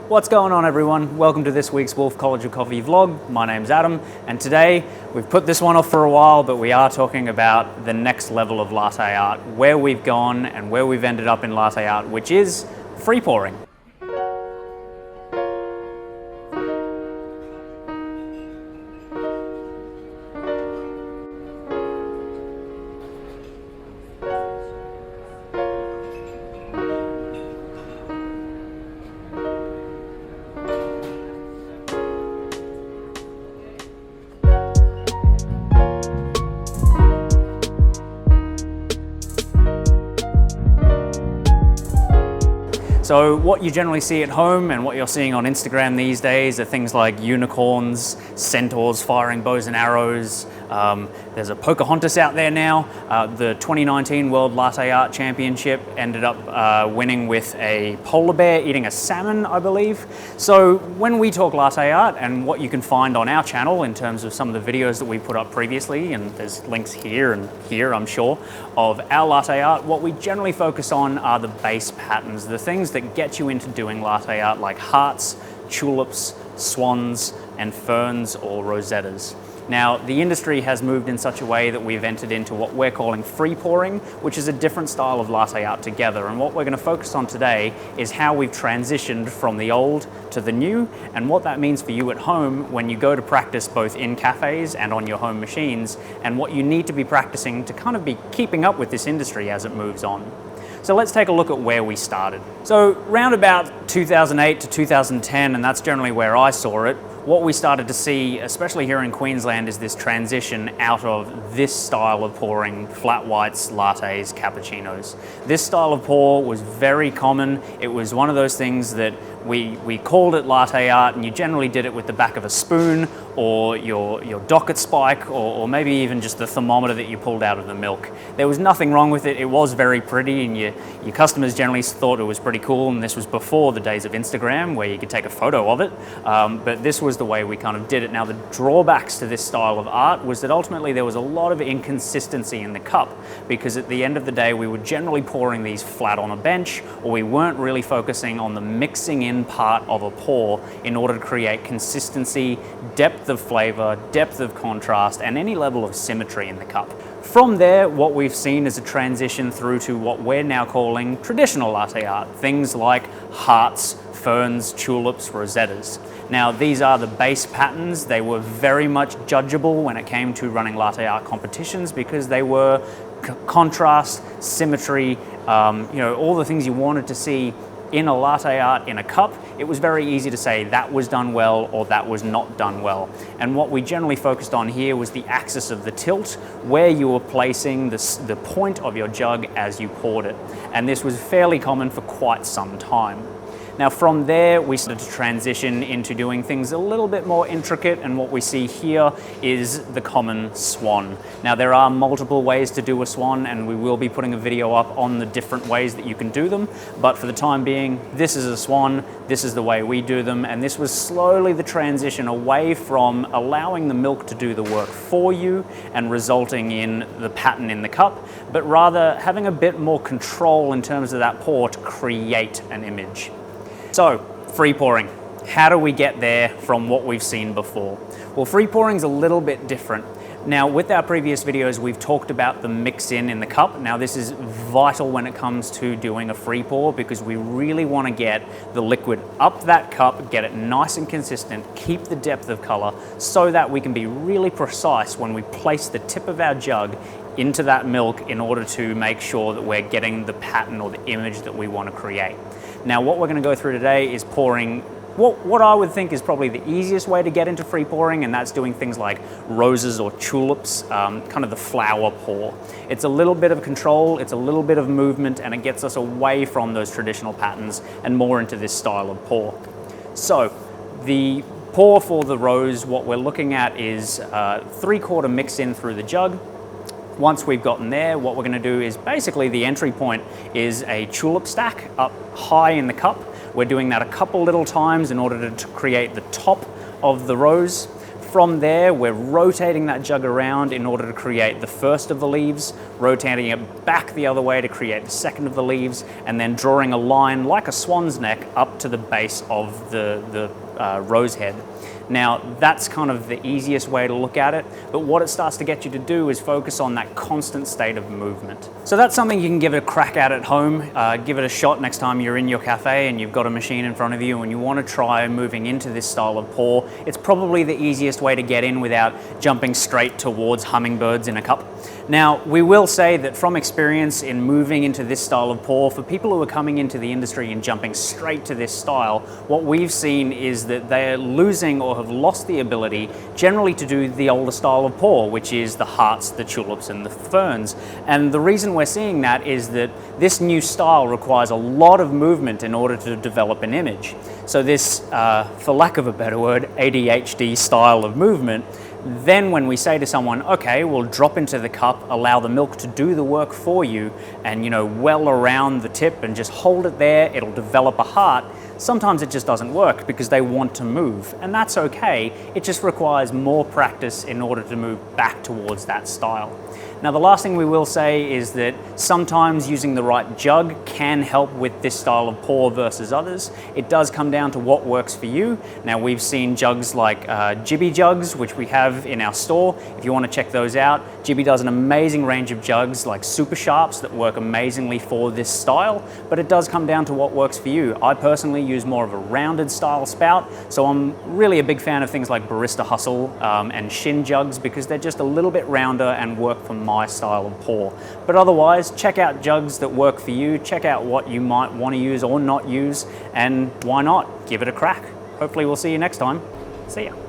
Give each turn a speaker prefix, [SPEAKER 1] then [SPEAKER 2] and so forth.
[SPEAKER 1] What's going on, everyone? Welcome to this week's Wolf College of Coffee vlog. My name's Adam, and today we've put this one off for a while, but we are talking about the next level of latte art, where we've gone and where we've ended up in latte art, which is free pouring. So what you generally see at home and what you're seeing on Instagram these days are things like unicorns, centaurs firing bows and arrows. There's a Pocahontas out there now. The 2019 World Latte Art Championship ended up winning with a polar bear eating a salmon, I believe. So when we talk latte art and what you can find on our channel in terms of some of the videos that we put up previously, and there's links here and here, I'm sure, of our latte art, what we generally focus on are the base patterns, the things that get you into doing latte art, like hearts, tulips, swans, and ferns or rosettas. Now, the industry has moved in such a way that we've entered into what we're calling free pouring, which is a different style of latte art together. And what we're going to focus on today is how we've transitioned from the old to the new, and what that means for you at home when you go to practice both in cafes and on your home machines, and what you need to be practicing to kind of be keeping up with this industry as it moves on. So let's take a look at where we started. So round about 2008 to 2010, and that's generally where I saw it, what we started to see, especially here in Queensland, is this transition out of this style of pouring flat whites, lattes, cappuccinos. This style of pour was very common. It was one of those things that we called it latte art, and you generally did it with the back of a spoon or your docket spike, or maybe even just the thermometer that you pulled out of the milk. There was nothing wrong with it. It was very pretty, and your customers generally thought it was pretty cool, and this was before the days of Instagram where you could take a photo of it, but this was the way we kind of did it. Now, the drawbacks to this style of art was that ultimately there was a lot of inconsistency in the cup, because at the end of the day we were generally pouring these flat on a bench, or we weren't really focusing on the mixing in part of a pour in order to create consistency, depth of flavor, depth of contrast, and any level of symmetry in the cup. From there, what we've seen is a transition through to what we're now calling traditional latte art, things like hearts, ferns, tulips, rosettas. Now, these are the base patterns. They were very much judgeable when it came to running latte art competitions, because they were contrast, symmetry, all the things you wanted to see in a latte art in a cup. It was very easy to say that was done well or that was not done well. And what we generally focused on here was the axis of the tilt, where you were placing the point of your jug as you poured it. And this was fairly common for quite some time. Now, from there, we started to transition into doing things a little bit more intricate, and what we see here is the common swan. Now, there are multiple ways to do a swan, and we will be putting a video up on the different ways that you can do them, but for the time being, this is a swan, this is the way we do them, and this was slowly the transition away from allowing the milk to do the work for you and resulting in the pattern in the cup, but rather having a bit more control in terms of that pour to create an image. So, free pouring. How do we get there from what we've seen before? Well, free pouring is a little bit different. Now, with our previous videos, we've talked about the mix in the cup. Now, this is vital when it comes to doing a free pour, because we really want to get the liquid up that cup, get it nice and consistent, keep the depth of color, so that we can be really precise when we place the tip of our jug into that milk in order to make sure that we're getting the pattern or the image that we want to create. Now, what we're going to go through today is pouring what I would think is probably the easiest way to get into free pouring, and that's doing things like roses or tulips, kind of the flower pour. It's a little bit of control, it's a little bit of movement, and it gets us away from those traditional patterns and more into this style of pour. So, the pour for the rose, what we're looking at is 3/4 mix in through the jug. Once we've gotten there, what we're going to do is basically the entry point is a tulip stack up high in the cup. We're doing that a couple little times in order to create the top of the rose. From there, we're rotating that jug around in order to create the first of the leaves, rotating it back the other way to create the second of the leaves, and then drawing a line like a swan's neck up to the base of the rose head. Now, that's kind of the easiest way to look at it, but what it starts to get you to do is focus on that constant state of movement. So that's something you can give it a crack at home. Give it a shot next time you're in your cafe and you've got a machine in front of you and you want to try moving into this style of pour. It's probably the easiest way to get in without jumping straight towards hummingbirds in a cup. Now, we will say that from experience in moving into this style of pour, for people who are coming into the industry and jumping straight to this style, what we've seen is that they're losing or have lost the ability generally to do the older style of pour, which is the hearts, the tulips, and the ferns. And the reason we're seeing that is that this new style requires a lot of movement in order to develop an image. So this, for lack of a better word, ADHD style of movement, then when we say to someone, okay, we'll drop into the cup, allow the milk to do the work for you, and well around the tip and just hold it there, it'll develop a heart. Sometimes it just doesn't work because they want to move, and that's okay. It just requires more practice in order to move back towards that style. Now, the last thing we will say is that sometimes using the right jug can help with this style of pour versus others. It does come down to what works for you. Now, we've seen jugs like Jibby jugs, which we have in our store. If you want to check those out, Jibby does an amazing range of jugs like Super Sharps that work amazingly for this style, but it does come down to what works for you. I personally use more of a rounded style spout, so I'm really a big fan of things like Barista Hustle and Shin jugs because they're just a little bit rounder and work for my style of pour. But otherwise, check out jugs that work for you, check out what you might want to use or not use, and why not? Give it a crack. Hopefully we'll see you next time. See ya.